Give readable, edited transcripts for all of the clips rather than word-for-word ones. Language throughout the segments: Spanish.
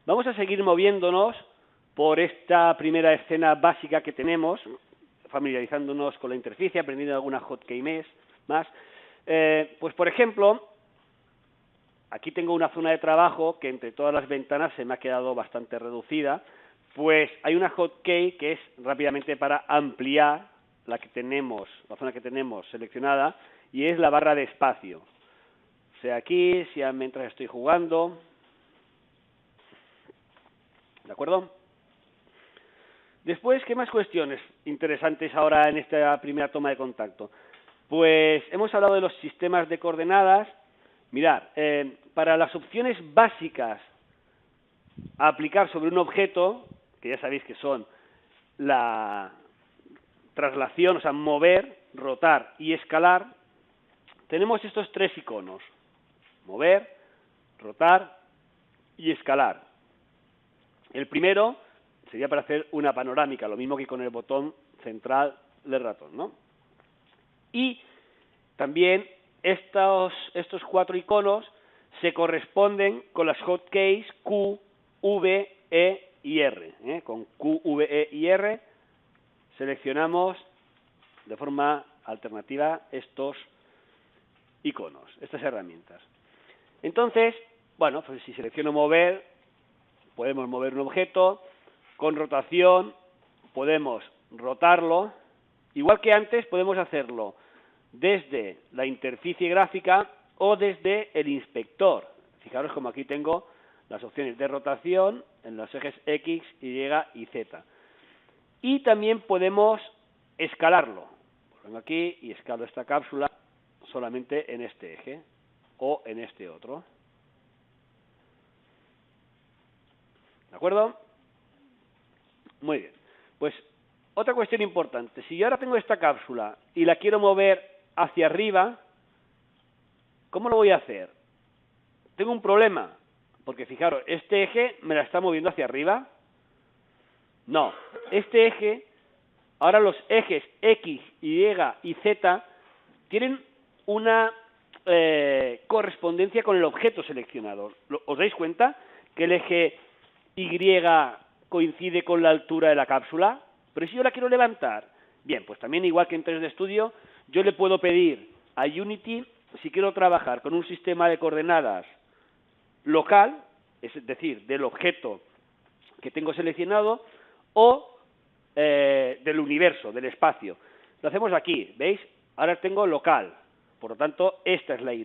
Vamos a seguir moviéndonos por esta primera escena básica que tenemos, familiarizándonos con la interfaz, aprendiendo alguna hotkey más. Pues por ejemplo, aquí tengo una zona de trabajo que entre todas las ventanas se me ha quedado bastante reducida, pues hay una hotkey que es rápidamente para ampliar la zona que tenemos seleccionada, y es la barra de espacio. O sea, aquí, mientras estoy jugando, ¿de acuerdo? Después, ¿qué más cuestiones interesantes ahora en esta primera toma de contacto? Pues hemos hablado de los sistemas de coordenadas. Mirad, para las opciones básicas a aplicar sobre un objeto, que ya sabéis que son la traslación, o sea, mover, rotar y escalar, tenemos estos tres iconos: mover, rotar y escalar. El primero sería para hacer una panorámica, lo mismo que con el botón central del ratón, ¿no? Y también estos cuatro iconos se corresponden con las hotkeys Q, V, E y R. Con Q, V, E y R seleccionamos de forma alternativa estos iconos, estas herramientas. Entonces, bueno, pues si selecciono mover, podemos mover un objeto. Con rotación podemos rotarlo. Igual que antes, podemos hacerlo desde la interfaz gráfica o desde el inspector. Fijaros como aquí tengo las opciones de rotación en los ejes X, Y y Z. Y también podemos escalarlo. Vengo aquí y escalo esta cápsula solamente en este eje o en este otro. ¿De acuerdo? Muy bien. Pues otra cuestión importante. Si yo ahora tengo esta cápsula y la quiero mover hacia arriba, ¿cómo lo voy a hacer? Tengo un problema, porque fijaros, este eje me la está moviendo hacia arriba. No, este eje, ahora los ejes X, Y y Z tienen una correspondencia con el objeto seleccionado. ¿Os dais cuenta que el eje Y coincide con la altura de la cápsula? Pero si yo la quiero levantar, bien, pues también igual que en 3D Studio, yo le puedo pedir a Unity, si quiero trabajar con un sistema de coordenadas local, es decir, del objeto que tengo seleccionado, o del universo, del espacio. Lo hacemos aquí, ¿veis? Ahora tengo local, por lo tanto, esta es la Y,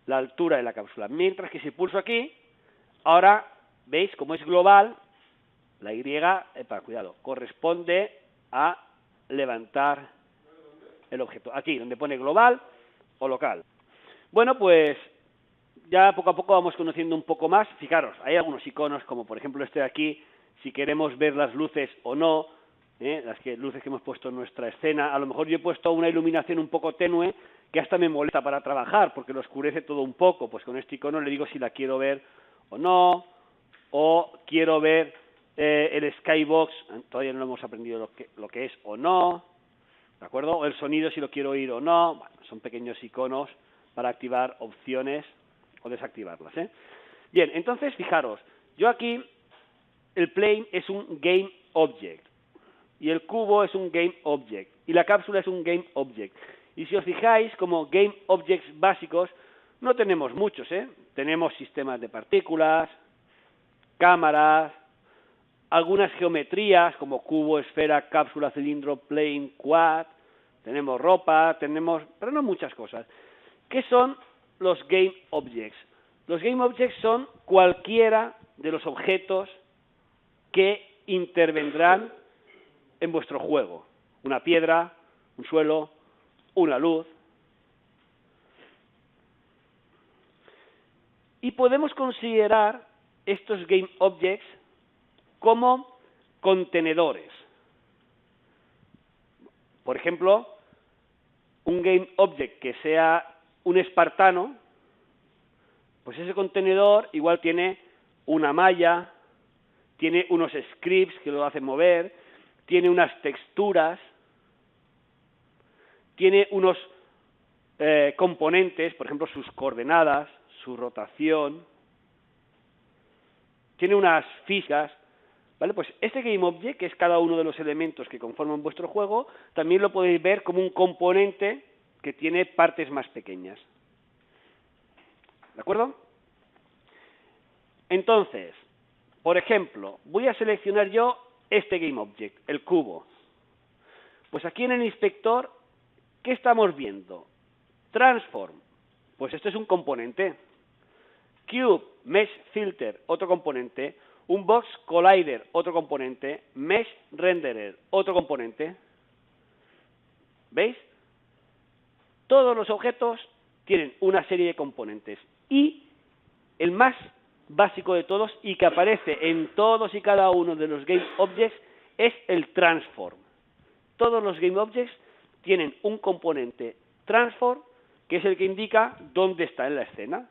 la altura de la cápsula. Mientras que si pulso aquí, ahora, ¿veis? Como es global, la Y, cuidado, corresponde a levantar el objeto. Aquí, donde pone global o local. Bueno, pues ya poco a poco vamos conociendo un poco más. Fijaros, hay algunos iconos, como por ejemplo este de aquí, si queremos ver las luces o no, las luces que hemos puesto en nuestra escena. A lo mejor yo he puesto una iluminación un poco tenue que hasta me molesta para trabajar, porque lo oscurece todo un poco. Pues con este icono le digo si la quiero ver o no, o quiero ver el skybox, todavía no hemos aprendido lo que es o no, ¿de acuerdo? O el sonido si lo quiero oír o no. Bueno, son pequeños iconos para activar opciones o desactivarlas. Bien, entonces fijaros, yo aquí el plane es un game object y el cubo es un game object y la cápsula es un game object. Y si os fijáis, como game objects básicos no tenemos muchos. Tenemos sistemas de partículas, cámaras, algunas geometrías como cubo, esfera, cápsula, cilindro, plane, quad, tenemos ropa, pero no muchas cosas. ¿Qué son los game objects? Los game objects son cualquiera de los objetos que intervendrán en vuestro juego. Una piedra, un suelo, una luz. Y podemos considerar estos game objects como contenedores. Por ejemplo, un game object que sea un espartano, pues ese contenedor igual tiene una malla, tiene unos scripts que lo hacen mover, tiene unas texturas, tiene unos componentes, por ejemplo, sus coordenadas, su rotación. tiene unas físicas, ¿vale? Pues este GameObject, que es cada uno de los elementos que conforman vuestro juego, también lo podéis ver como un componente que tiene partes más pequeñas. ¿De acuerdo? Entonces, por ejemplo, voy a seleccionar yo este GameObject, el cubo. Pues aquí en el inspector, ¿qué estamos viendo? Transform, pues esto es un componente. Cube, Mesh Filter, otro componente. Un Box Collider, otro componente. Mesh Renderer, otro componente. ¿Veis? Todos los objetos tienen una serie de componentes. Y el más básico de todos, y que aparece en todos y cada uno de los GameObjects, es el Transform. Todos los GameObjects tienen un componente Transform, que es el que indica dónde está en la escena.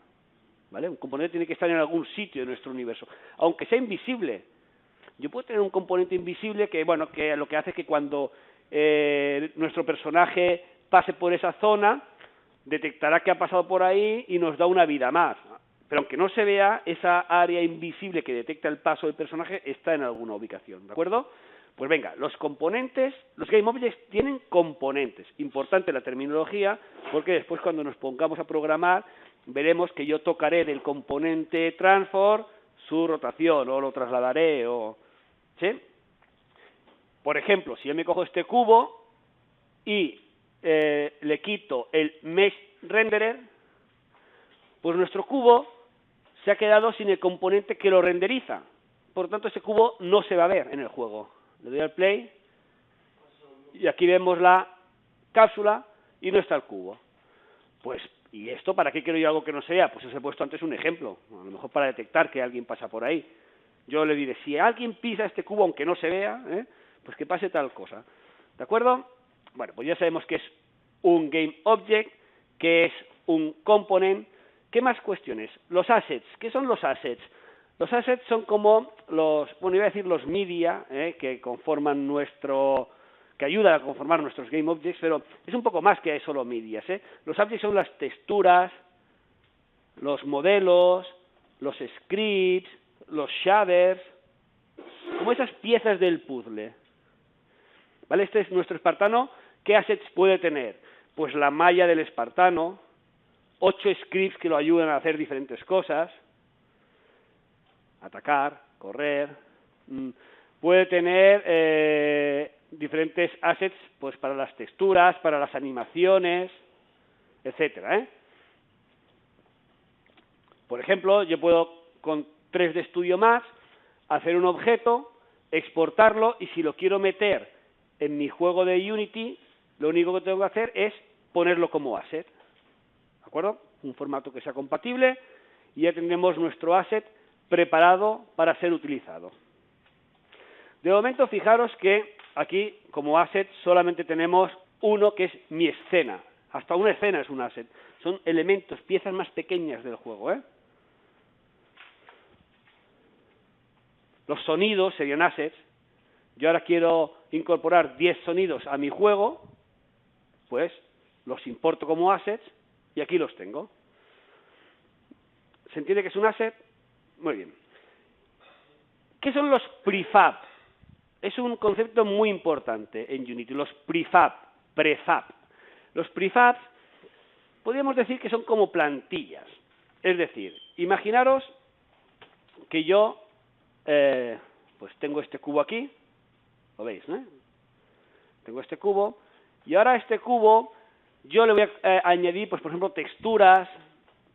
¿Vale? Un componente tiene que estar en algún sitio de nuestro universo, aunque sea invisible. Yo puedo tener un componente invisible que, bueno, que lo que hace es que cuando nuestro personaje pase por esa zona, detectará que ha pasado por ahí y nos da una vida más. Pero aunque no se vea, esa área invisible que detecta el paso del personaje está en alguna ubicación, ¿de acuerdo? Pues venga, los componentes, los GameObjects tienen componentes. Importante la terminología, porque después cuando nos pongamos a programar, veremos que yo tocaré del componente Transform su rotación, o lo trasladaré, o... ¿sí? Por ejemplo, si yo me cojo este cubo y le quito el Mesh Renderer, pues nuestro cubo se ha quedado sin el componente que lo renderiza. Por lo tanto, ese cubo no se va a ver en el juego. Le doy al play y aquí vemos la cápsula y no está el cubo. Pues, ¿y esto para qué quiero yo algo que no se vea? Pues os he puesto antes un ejemplo, a lo mejor para detectar que alguien pasa por ahí. Yo le diré, si alguien pisa este cubo aunque no se vea, pues que pase tal cosa. ¿De acuerdo? Bueno, pues ya sabemos que es un GameObject, que es un component. ¿Qué más cuestiones? Los assets. ¿Qué son los assets? Los assets son como los, bueno, iba a decir los media, que conforman nuestro, que ayudan a conformar nuestros GameObjects, pero es un poco más que solo medias, Los objects son las texturas, los modelos, los scripts, los shaders, como esas piezas del puzzle. ¿Vale? Este es nuestro espartano. ¿Qué assets puede tener? Pues la malla del espartano, 8 scripts que lo ayudan a hacer diferentes cosas, atacar, correr. Puede tener diferentes assets pues para las texturas, para las animaciones, etcétera. Por ejemplo, yo puedo con 3D Studio Max hacer un objeto, exportarlo y si lo quiero meter en mi juego de Unity, lo único que tengo que hacer es ponerlo como asset. ¿De acuerdo? Un formato que sea compatible y ya tendremos nuestro asset preparado para ser utilizado. De momento, fijaros que aquí, como asset, solamente tenemos uno que es mi escena. Hasta una escena es un asset. Son elementos, piezas más pequeñas del juego, Los sonidos serían assets. Yo ahora quiero incorporar 10 sonidos a mi juego, pues los importo como assets y aquí los tengo. ¿Se entiende que es un asset? Muy bien. ¿Qué son los prefab? Es un concepto muy importante en Unity, los prefab. Los prefabs, podríamos decir que son como plantillas. Es decir, imaginaros que yo pues tengo este cubo aquí, lo veis, ¿no? Tengo este cubo, y ahora a este cubo yo le voy a añadir, pues por ejemplo, texturas,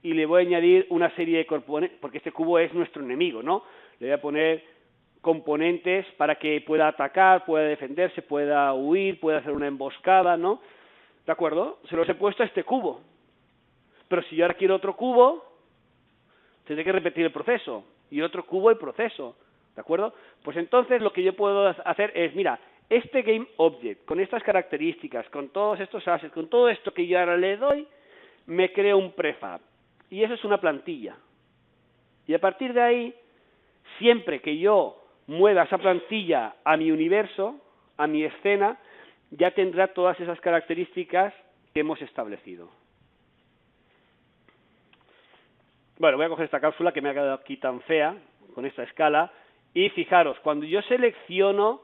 y le voy a añadir una serie de componentes, porque este cubo es nuestro enemigo, ¿no? Le voy a poner componentes para que pueda atacar, pueda defenderse, pueda huir, pueda hacer una emboscada, ¿no? ¿De acuerdo? Se los he puesto a este cubo. Pero si yo ahora quiero otro cubo, tendré que repetir el proceso. Y otro cubo el proceso. ¿De acuerdo? Pues entonces lo que yo puedo hacer es, mira, este GameObject, con estas características, con todos estos assets, con todo esto que yo ahora le doy, me creo un prefab. Y eso es una plantilla. Y a partir de ahí, siempre que yo mueva esa plantilla a mi universo, a mi escena, ya tendrá todas esas características que hemos establecido. Bueno, voy a coger esta cápsula que me ha quedado aquí tan fea, con esta escala, y fijaros, cuando yo selecciono,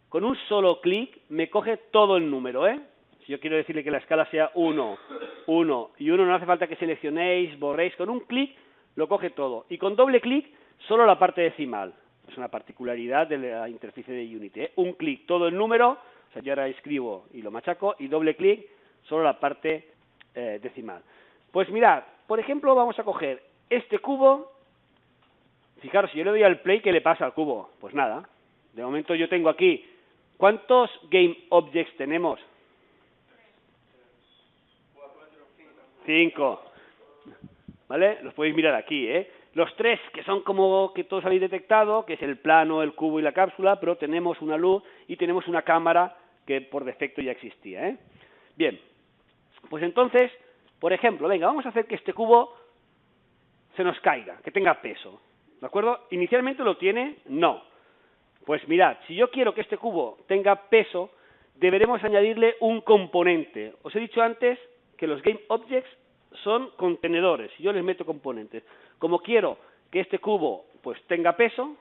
con un solo clic me coge todo el número, ¿eh? Si yo quiero decirle que la escala sea 1, 1 y 1, no hace falta que seleccionéis, borréis, con un clic lo coge todo. Y con doble clic, solo la parte decimal. Es una particularidad de la interfaz de Unity, ¿eh? Un clic, todo el número, o sea, yo ahora escribo y lo machaco, y doble clic, solo la parte decimal. Pues mirad, por ejemplo, vamos a coger este cubo. Fijaros, si yo le doy al play, ¿qué le pasa al cubo? Pues nada. De momento yo tengo aquí, ¿cuántos Game Objects tenemos? 5. ¿Vale? Los podéis mirar aquí, ¿eh? Los 3 que son como que todos habéis detectado, que es el plano, el cubo y la cápsula, pero tenemos una luz y tenemos una cámara que por defecto ya existía, ¿eh? Bien, pues entonces, por ejemplo, venga, vamos a hacer que este cubo se nos caiga, que tenga peso, ¿de acuerdo? ¿Inicialmente lo tiene? No. Pues mirad, si yo quiero que este cubo tenga peso, deberemos añadirle un componente. Os he dicho antes que los Game Objects son contenedores, y yo les meto componentes. Como quiero que este cubo pues tenga peso,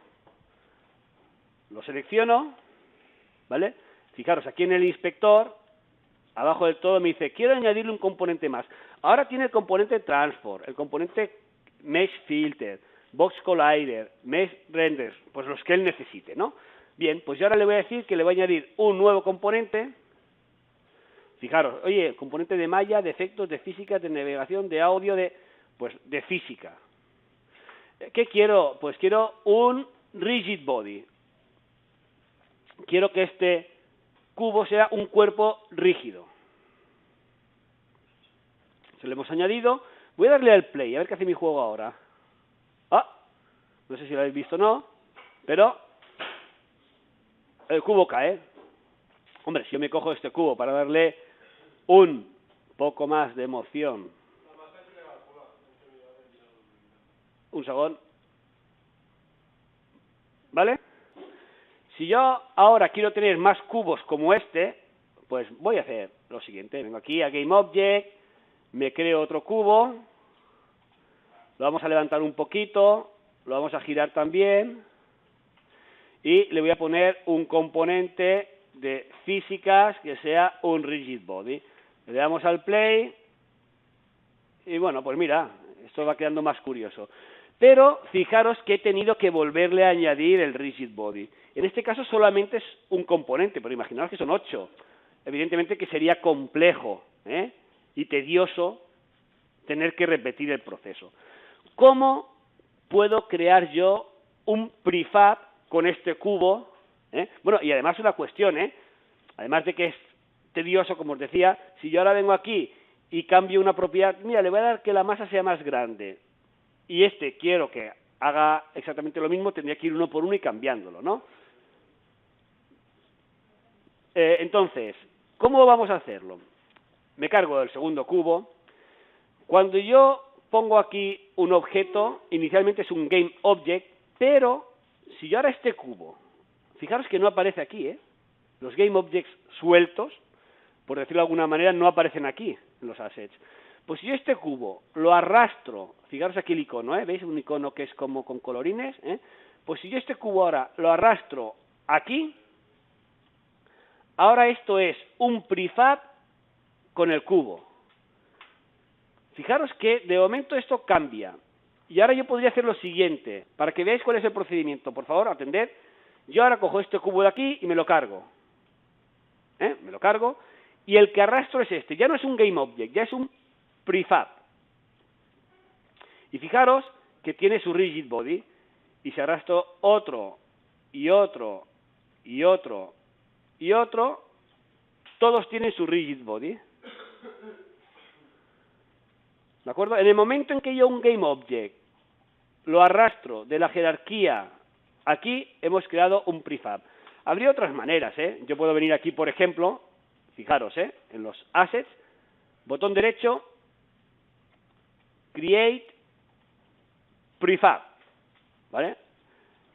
lo selecciono, ¿vale? Fijaros, aquí en el inspector, abajo del todo me dice, quiero añadirle un componente más. Ahora tiene el componente Transport, el componente Mesh Filter, Box Collider, Mesh Render, pues los que él necesite, ¿no? Bien, pues yo ahora le voy a decir que le voy a añadir un nuevo componente. Fijaros, oye, componente de malla, de efectos, de física, de navegación, de audio, pues de física. ¿Qué quiero? Pues quiero un rigid body. Quiero que este cubo sea un cuerpo rígido. Se lo hemos añadido. Voy a darle al play, a ver qué hace mi juego ahora. Ah, no sé si lo habéis visto o no, pero el cubo cae. Hombre, si yo me cojo este cubo para darle un poco más de emoción. Un segundo. ¿Vale? Si yo ahora quiero tener más cubos como este, pues voy a hacer lo siguiente. Vengo aquí a Game Object, me creo otro cubo, lo vamos a levantar un poquito, lo vamos a girar también, y le voy a poner un componente de físicas que sea un rigid body. Le damos al play, y bueno, pues mira, esto va quedando más curioso. Pero fijaros que he tenido que volverle a añadir el rigid body. En este caso solamente es un componente, pero imaginaos que son 8. Evidentemente que sería complejo, ¿eh? Y tedioso tener que repetir el proceso. ¿Cómo puedo crear yo un prefab con este cubo? Bueno, y además una cuestión, además de que es tedioso, como os decía, si yo ahora vengo aquí y cambio una propiedad, mira, le voy a dar que la masa sea más grande, y este quiero que haga exactamente lo mismo, tendría que ir uno por uno y cambiándolo, ¿no? Entonces, ¿cómo vamos a hacerlo? Me cargo del segundo cubo. Cuando yo pongo aquí un objeto, inicialmente es un Game Object, pero si yo ahora este cubo, fijaros que no aparece aquí, los Game Objects sueltos, por decirlo de alguna manera, no aparecen aquí en los assets. Pues si yo este cubo lo arrastro, fijaros aquí el icono, ¿veis? Un icono que es como con colorines, pues si yo este cubo ahora lo arrastro aquí, ahora esto es un prefab con el cubo. Fijaros que de momento esto cambia. Y ahora yo podría hacer lo siguiente, para que veáis cuál es el procedimiento. Por favor, atended. Yo ahora cojo este cubo de aquí y me lo cargo. Me lo cargo. Y el que arrastro es este. Ya no es un Game Object, ya es un prefab. Y fijaros que tiene su rigid body. Y si arrastro otro, y otro, y otro, y otro, todos tienen su rigid body. ¿De acuerdo? En el momento en que yo un Game Object lo arrastro de la jerarquía aquí, hemos creado un prefab. Habría otras maneras, Yo puedo venir aquí, por ejemplo, fijaros, en los assets, botón derecho, create prefab, ¿vale?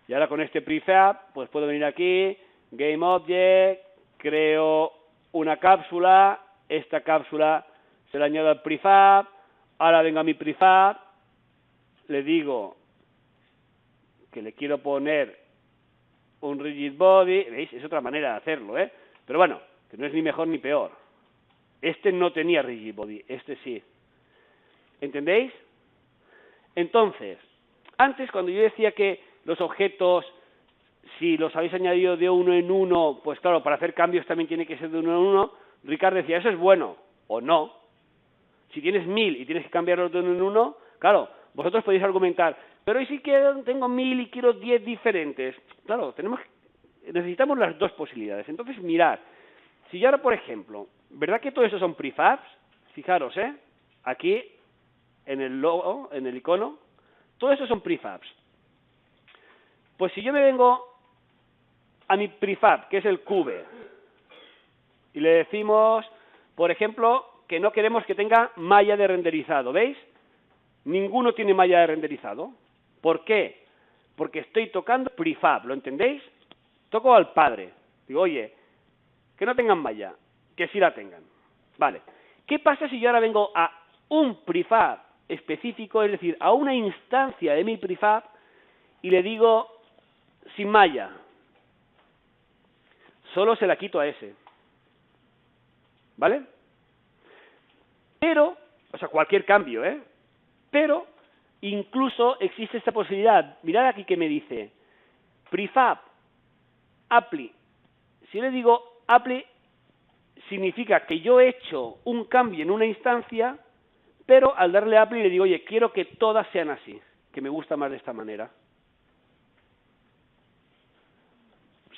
Y ahora con este prefab, pues puedo venir aquí, Game Object, creo una cápsula, esta cápsula se la añado al prefab, ahora vengo a mi prefab, le digo que le quiero poner un rigid body, ¿veis? Es otra manera de hacerlo, ¿eh? Pero bueno, que no es ni mejor ni peor. Este no tenía rigid body, este sí. ¿Entendéis? Entonces, antes cuando yo decía que los objetos, si los habéis añadido de uno en uno, pues claro, para hacer cambios también tiene que ser de uno en uno, Ricardo decía, ¿eso es bueno o no? Si tienes 1000 y tienes que cambiarlos de uno en uno, claro, vosotros podéis argumentar, pero ¿y si tengo 1000 y quiero 10 diferentes? Claro, necesitamos las dos posibilidades. Entonces, mirad, si yo ahora, por ejemplo, ¿verdad que todo eso son prefabs? Fijaros, aquí, en el logo, en el icono, todo eso son prefabs. Pues si yo me vengo a mi prefab, que es el cube, y le decimos, por ejemplo, que no queremos que tenga malla de renderizado, ¿veis? Ninguno tiene malla de renderizado. ¿Por qué? Porque estoy tocando prefab, ¿lo entendéis? Toco al padre. Digo, oye, que no tengan malla, que sí la tengan. Vale. ¿Qué pasa si yo ahora vengo a un prefab específico, es decir, a una instancia de mi prefab, y le digo sin malla? Solo se la quito a ese. ¿Vale? Pero, o sea, cualquier cambio, pero incluso existe esta posibilidad. Mirad aquí que me dice prefab apply. Si yo le digo apply, significa que yo he hecho un cambio en una instancia, pero al darle apply le digo, oye, quiero que todas sean así, que me gusta más de esta manera.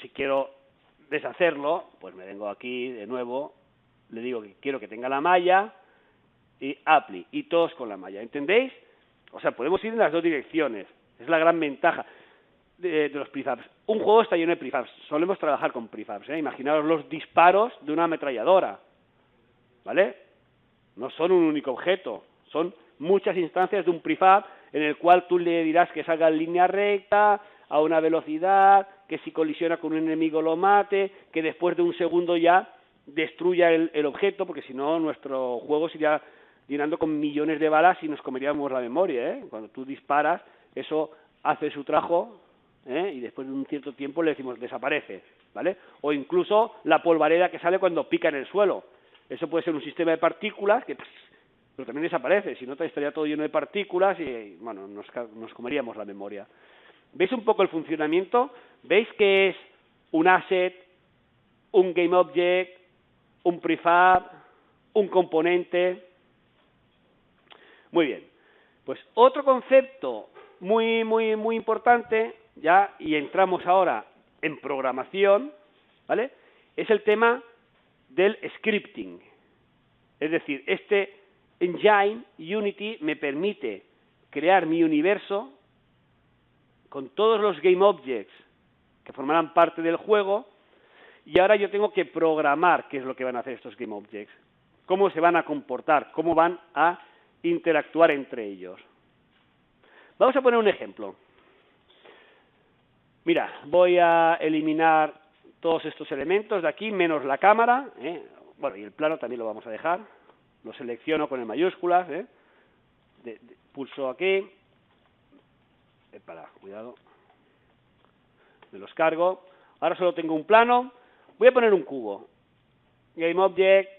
Si quiero deshacerlo, pues me vengo aquí de nuevo, le digo que quiero que tenga la malla y apply, y todos con la malla, ¿entendéis? O sea, podemos ir en las dos direcciones, es la gran ventaja de los prefabs. Un juego está lleno de prefabs, solemos trabajar con prefabs, imaginaos los disparos de una ametralladora, ¿vale? No son un único objeto, son muchas instancias de un prefab en el cual tú le dirás que salga en línea recta, a una velocidad, que si colisiona con un enemigo lo mate, que después de un segundo ya destruya el objeto, porque si no nuestro juego se iría llenando con millones de balas y nos comeríamos la memoria, Cuando tú disparas, eso hace su trabajo, y después de un cierto tiempo le decimos desaparece, ¿vale? O incluso la polvareda que sale cuando pica en el suelo. Eso puede ser un sistema de partículas que pero también desaparece, si no estaría todo lleno de partículas y bueno, nos comeríamos la memoria. ¿Veis un poco el funcionamiento? ¿Veis que es un asset, un GameObject, un prefab, un componente? Muy bien. Pues otro concepto muy importante, ya, y entramos ahora en programación, ¿vale? Es el tema del scripting. Es decir, este engine, Unity, me permite crear mi universo con todos los GameObjects que formarán parte del juego, y ahora yo tengo que programar qué es lo que van a hacer estos GameObjects, cómo se van a comportar, cómo van a interactuar entre ellos. Vamos a poner un ejemplo. Mira, voy a eliminar todos estos elementos de aquí, menos la cámara, bueno, y el plano también lo vamos a dejar. Lo selecciono con el mayúsculas, pulso aquí, cuidado, me los cargo. Ahora solo tengo un plano, voy a poner un cubo. GameObject,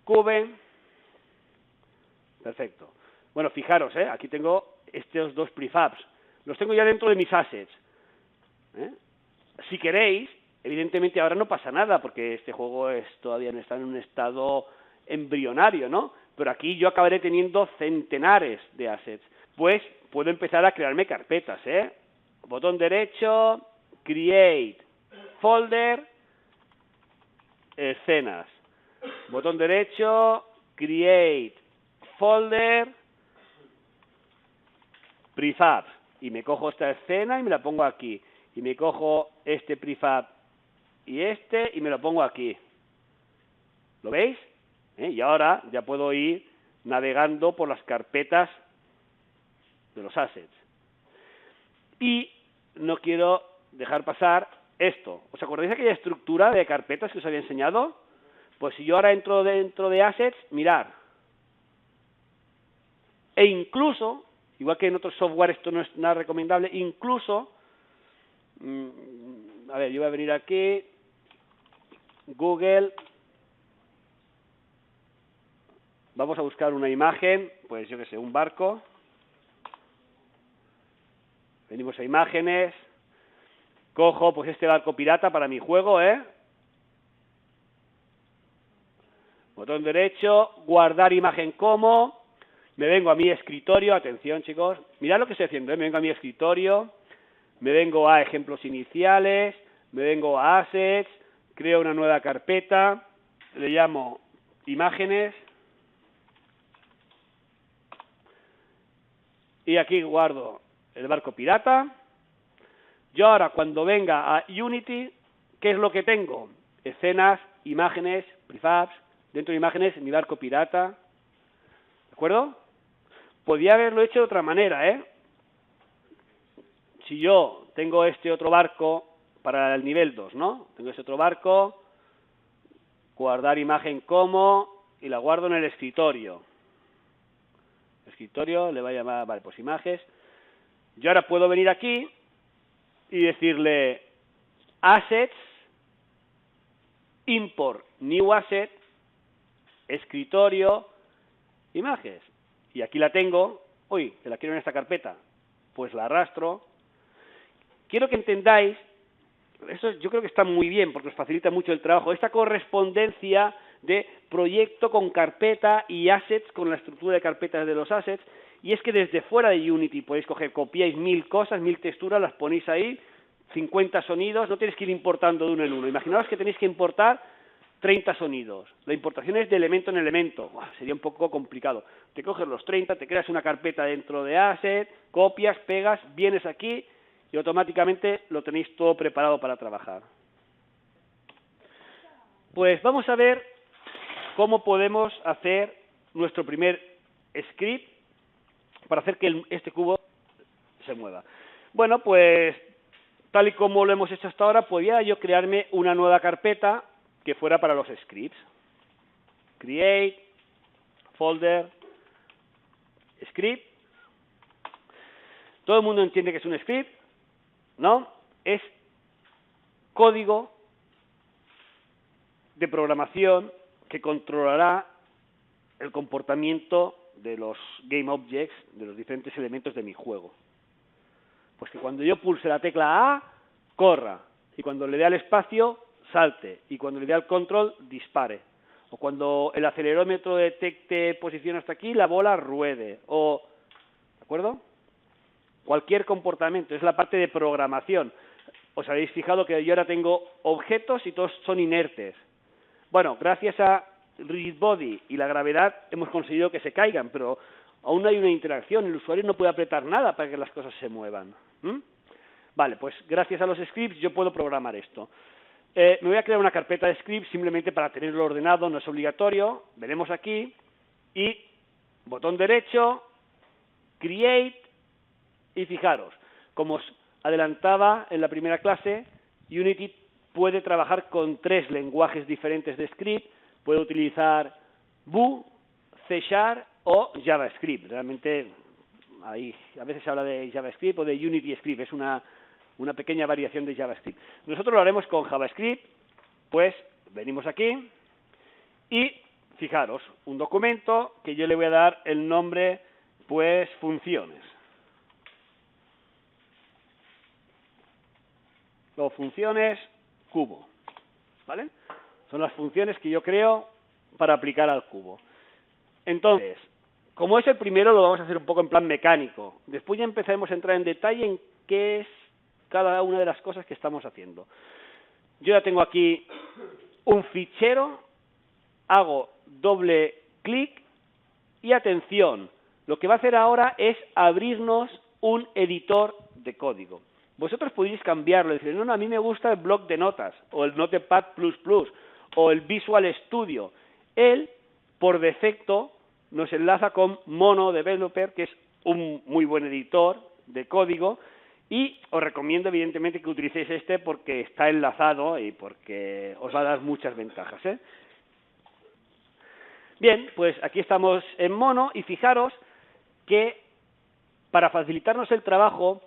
cube, perfecto. Bueno, fijaros, aquí tengo estos dos prefabs, los tengo ya dentro de mis assets. Si queréis, evidentemente ahora no pasa nada, porque este juego todavía no está en un estado embrionario, ¿no? Pero aquí yo acabaré teniendo centenares de assets. Pues puedo empezar a crearme carpetas, Botón derecho, Create, Folder, Escenas. Botón derecho, Create, Folder, Prefab. Y me cojo esta escena y me la pongo aquí. Y me cojo este prefab y me lo pongo aquí. ¿Lo veis? Y ahora ya puedo ir navegando por las carpetas de los assets. Y no quiero dejar pasar esto. ¿Os acordáis de aquella estructura de carpetas que os había enseñado? Pues si yo ahora entro dentro de assets, mirad. E incluso Igual que en otros software esto no es nada recomendable, incluso, a ver, yo voy a venir aquí, Google, vamos a buscar una imagen, pues yo que sé, un barco, venimos a imágenes, cojo pues este barco pirata para mi juego, botón derecho, guardar imagen como, me vengo a mi escritorio, atención chicos, mirad lo que estoy haciendo, me vengo a mi escritorio, me vengo a ejemplos iniciales, me vengo a assets, creo una nueva carpeta, le llamo imágenes, y aquí guardo el barco pirata. Yo ahora cuando venga a Unity, ¿qué es lo que tengo? Escenas, imágenes, prefabs, dentro de imágenes mi barco pirata, ¿de acuerdo? Podría haberlo hecho de otra manera, Si yo tengo este otro barco para el nivel 2, ¿no? Tengo este otro barco, guardar imagen como, y la guardo en el escritorio. Escritorio, le voy a llamar, vale, pues imágenes. Yo ahora puedo venir aquí y decirle assets, import new asset, escritorio, imágenes. Y aquí la tengo, uy, que la quiero en esta carpeta, pues la arrastro. Quiero que entendáis, eso yo creo que está muy bien porque os facilita mucho el trabajo, esta correspondencia de proyecto con carpeta y assets con la estructura de carpetas de los assets, y es que desde fuera de Unity podéis coger, copiáis 1000 cosas, 1000 texturas, las ponéis ahí, 50 sonidos, no tenéis que ir importando de uno en uno. Imaginaos que tenéis que importar 30 sonidos. La importación es de elemento en elemento. Sería un poco complicado. Te coges los 30, te creas una carpeta dentro de asset, copias, pegas, vienes aquí y automáticamente lo tenéis todo preparado para trabajar. Pues vamos a ver cómo podemos hacer nuestro primer script para hacer que este cubo se mueva. Bueno, pues tal y como lo hemos hecho hasta ahora, podría yo crearme una nueva carpeta que fuera para los scripts. Create, folder, script. Todo el mundo entiende que es un script, ¿no? Es código de programación que controlará el comportamiento de los game objects, de los diferentes elementos de mi juego. Pues que cuando yo pulse la tecla A, corra, y cuando le dé al espacio, salte, y cuando le dé al control, dispare. O cuando el acelerómetro detecte posición hasta aquí, la bola ruede. O, ¿de acuerdo? Cualquier comportamiento, es la parte de programación. Os habéis fijado que yo ahora tengo objetos y todos son inertes. Bueno, gracias a Rigid Body y la gravedad hemos conseguido que se caigan, pero aún no hay una interacción, el usuario no puede apretar nada para que las cosas se muevan. Vale, pues gracias a los scripts yo puedo programar esto. Me voy a crear una carpeta de scripts simplemente para tenerlo ordenado, no es obligatorio. Veremos aquí y botón derecho, create, y fijaros, como os adelantaba en la primera clase, Unity puede trabajar con 3 lenguajes diferentes de script, puede utilizar Vue, C# o JavaScript. Realmente ahí a veces se habla de JavaScript o de Unity Script, es una pequeña variación de JavaScript. Nosotros lo haremos con JavaScript, pues venimos aquí y fijaros, un documento que yo le voy a dar el nombre, pues funciones. O funciones cubo, ¿vale? Son las funciones que yo creo para aplicar al cubo. Entonces, como es el primero, lo vamos a hacer un poco en plan mecánico. Después ya empezaremos a entrar en detalle en qué es cada una de las cosas que estamos haciendo. Yo ya tengo aquí un fichero, hago doble clic y atención, lo que va a hacer ahora es abrirnos un editor de código. Vosotros podéis cambiarlo, decir, no, a mí me gusta el bloc de notas, o el Notepad++, o el Visual Studio. Él, por defecto, nos enlaza con Mono Developer, que es un muy buen editor de código, y os recomiendo evidentemente que utilicéis este porque está enlazado y porque os va a dar muchas ventajas, Bien, pues aquí estamos en Mono y fijaros que para facilitarnos el trabajo,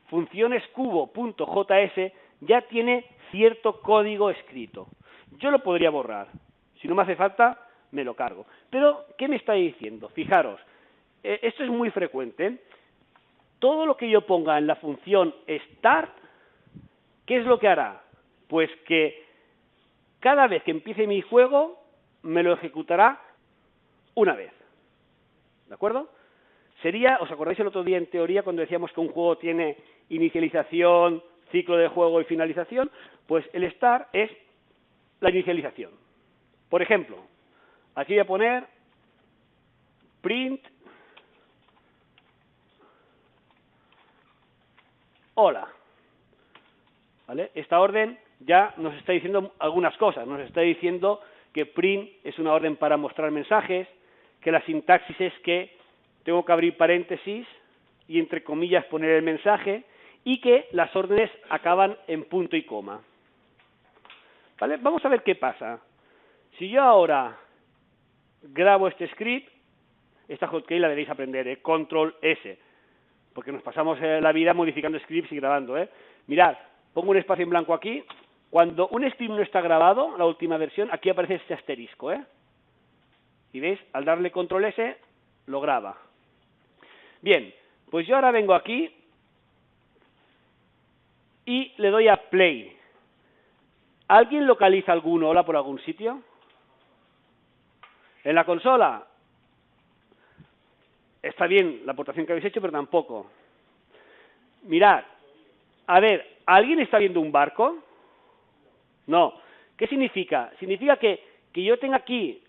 funcionescubo.js ya tiene cierto código escrito. Yo lo podría borrar. Si no me hace falta, me lo cargo. Pero, ¿qué me está diciendo? Fijaros, esto es muy frecuente. Todo lo que yo ponga en la función start, ¿qué es lo que hará? Pues que cada vez que empiece mi juego, me lo ejecutará una vez. ¿De acuerdo? Sería, ¿os acordáis el otro día en teoría cuando decíamos que un juego tiene inicialización, ciclo de juego y finalización? Pues el start es la inicialización. Por ejemplo, aquí voy a poner print hola. ¿Vale? Esta orden ya nos está diciendo algunas cosas. Nos está diciendo que print es una orden para mostrar mensajes, que la sintaxis es que tengo que abrir paréntesis y entre comillas poner el mensaje, y que las órdenes acaban en punto y coma. ¿Vale? Vamos a ver qué pasa. Si yo ahora grabo este script, esta hotkey la debéis aprender, Control S, porque nos pasamos la vida modificando scripts y grabando. Mirad, pongo un espacio en blanco aquí. Cuando un script no está grabado, la última versión, aquí aparece este asterisco. Y veis, al darle Control S, lo graba. Bien, pues yo ahora vengo aquí y le doy a play. ¿Alguien localiza algún hola por algún sitio? En la consola. Está bien la aportación que habéis hecho, pero tampoco. Mirad, a ver, ¿alguien está viendo un barco? No. ¿Qué significa? Significa que yo tenga aquí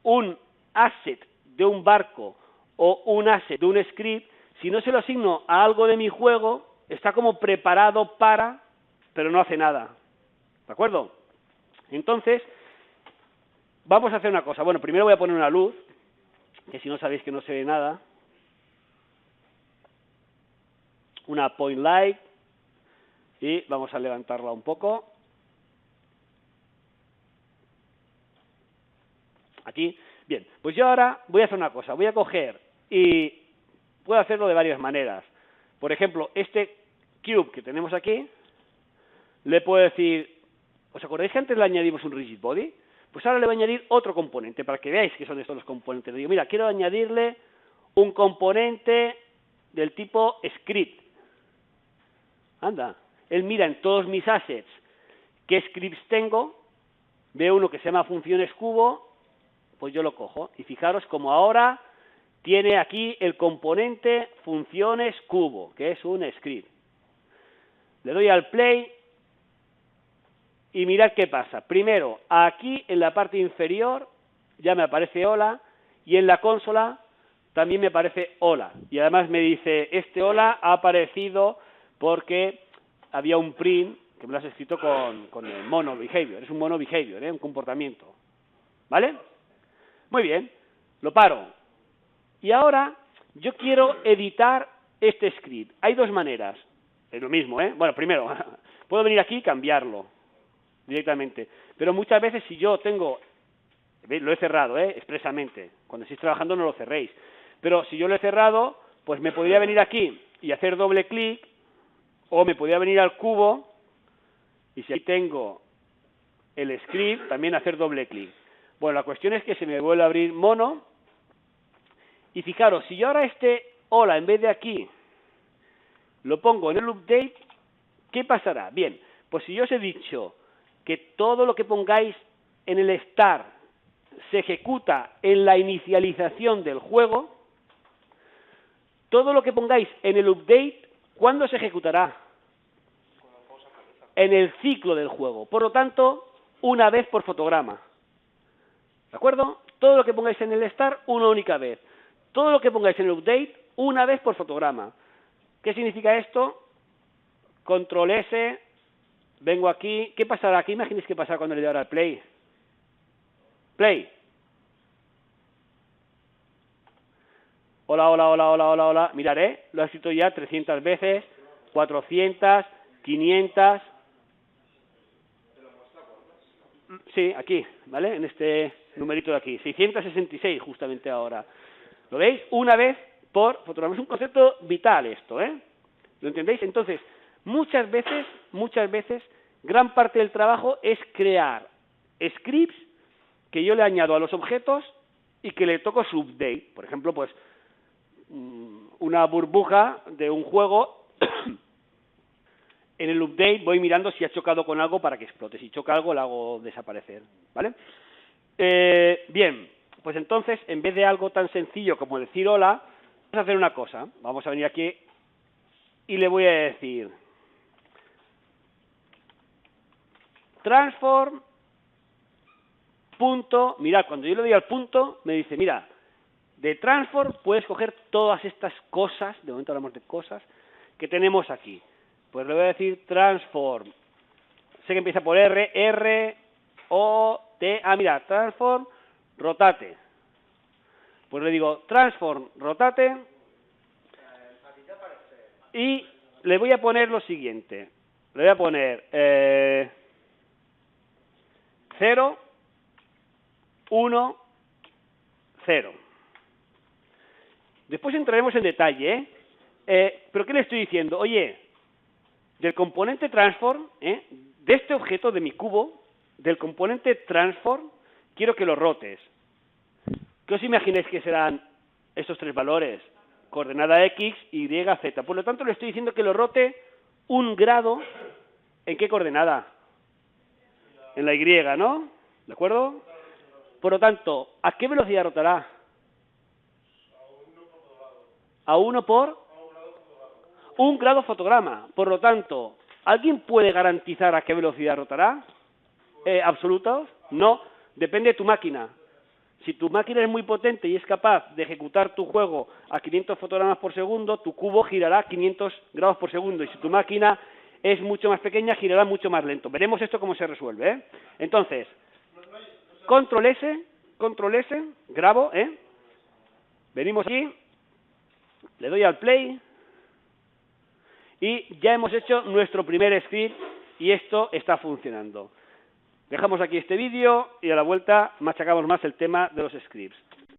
un asset de un barco o un asset de un script, si no se lo asigno a algo de mi juego, está como preparado para, pero no hace nada. ¿De acuerdo? Entonces, vamos a hacer una cosa. Bueno, primero voy a poner una luz, que si no sabéis que no se ve nada. Una point light. Y vamos a levantarla un poco. Aquí. Bien, pues yo ahora voy a hacer una cosa. Voy a coger y puedo hacerlo de varias maneras. Por ejemplo, este cube que tenemos aquí, le puedo decir, ¿os acordáis que antes le añadimos un rigid body? Pues ahora le voy a añadir otro componente para que veáis que son estos los componentes. Le digo, mira, quiero añadirle un componente del tipo script. Anda, él mira en todos mis assets qué scripts tengo, ve uno que se llama funciones cubo, pues yo lo cojo. Y fijaros como ahora tiene aquí el componente funciones cubo, que es un script. Le doy al play y mirad qué pasa. Primero, aquí en la parte inferior ya me aparece hola, y en la consola también me aparece hola. Y además me dice, este hola ha aparecido porque había un print que me lo has escrito con el mono behavior. Es un mono behavior, un comportamiento. ¿Vale? Muy bien, lo paro. Y ahora yo quiero editar este script. Hay dos maneras. Es lo mismo, Bueno, primero, puedo venir aquí y cambiarlo directamente. Pero muchas veces si yo tengo, lo he cerrado, expresamente. Cuando estéis trabajando no lo cerréis. Pero si yo lo he cerrado, pues me podría venir aquí y hacer doble clic, o me podría venir al cubo, y si ahí tengo el script, también hacer doble clic. Bueno, la cuestión es que se me vuelve a abrir mono, y fijaros, si yo ahora este hola, en vez de aquí, lo pongo en el update, ¿qué pasará? Bien, pues si yo os he dicho que todo lo que pongáis en el start se ejecuta en la inicialización del juego, todo lo que pongáis en el update, ¿cuándo se ejecutará? En el ciclo del juego. Por lo tanto, una vez por fotograma. ¿De acuerdo? Todo lo que pongáis en el start, una única vez. Todo lo que pongáis en el update, una vez por fotograma. ¿Qué significa esto? Control S, vengo aquí. ¿Qué pasará aquí? Imaginéis qué pasará cuando le doy ahora al play. Play. Hola, hola, hola, hola, hola, hola. Miraré, lo he escrito ya 300 veces, 400, 500. Sí, aquí, ¿vale? En este numerito de aquí. 666 justamente ahora. ¿Lo veis? Una vez por fotograma. Es un concepto vital esto, ¿eh? ¿Lo entendéis? Entonces, muchas veces, gran parte del trabajo es crear scripts que yo le añado a los objetos y que le toco su update. Por ejemplo, pues, una burbuja de un juego, en el update voy mirando si ha chocado con algo para que explote. Si choca algo, lo hago desaparecer, ¿vale? Bien, pues entonces, en vez de algo tan sencillo como decir hola, vamos a hacer una cosa. Vamos a venir aquí y le voy a decir transform punto. Mirad, cuando yo le doy al punto, me dice, mira, de transform puedes coger todas estas cosas, de momento hablamos de cosas, que tenemos aquí. Pues le voy a decir transform. Sé que empieza por R, R, O, T. Ah, mira, transform, rotate. Pues le digo transform, rotate. Y le voy a poner lo siguiente. Le voy a poner 0, 1, 0. Después entraremos en detalle, pero ¿qué le estoy diciendo? Oye, del componente transform, de este objeto, de mi cubo, del componente transform, quiero que lo rotes. ¿Qué os imagináis que serán estos tres valores? Coordenada X, Y, Z. Por lo tanto, le estoy diciendo que lo rote 1 grado. ¿En qué coordenada? En la Y, ¿no? ¿De acuerdo? Por lo tanto, ¿a qué velocidad rotará? A 1 por 1 grado fotograma. Por lo tanto, ¿alguien puede garantizar a qué velocidad rotará? ¿Absolutos? No. Depende de tu máquina. Si tu máquina es muy potente y es capaz de ejecutar tu juego a 500 fotogramas por segundo, tu cubo girará 500 grados por segundo. Y si tu máquina es mucho más pequeña, girará mucho más lento. Veremos esto cómo se resuelve, ¿eh? Entonces, control S, grabo, venimos aquí, le doy al play y ya hemos hecho nuestro primer script y esto está funcionando. Dejamos aquí este vídeo y a la vuelta machacamos más el tema de los scripts.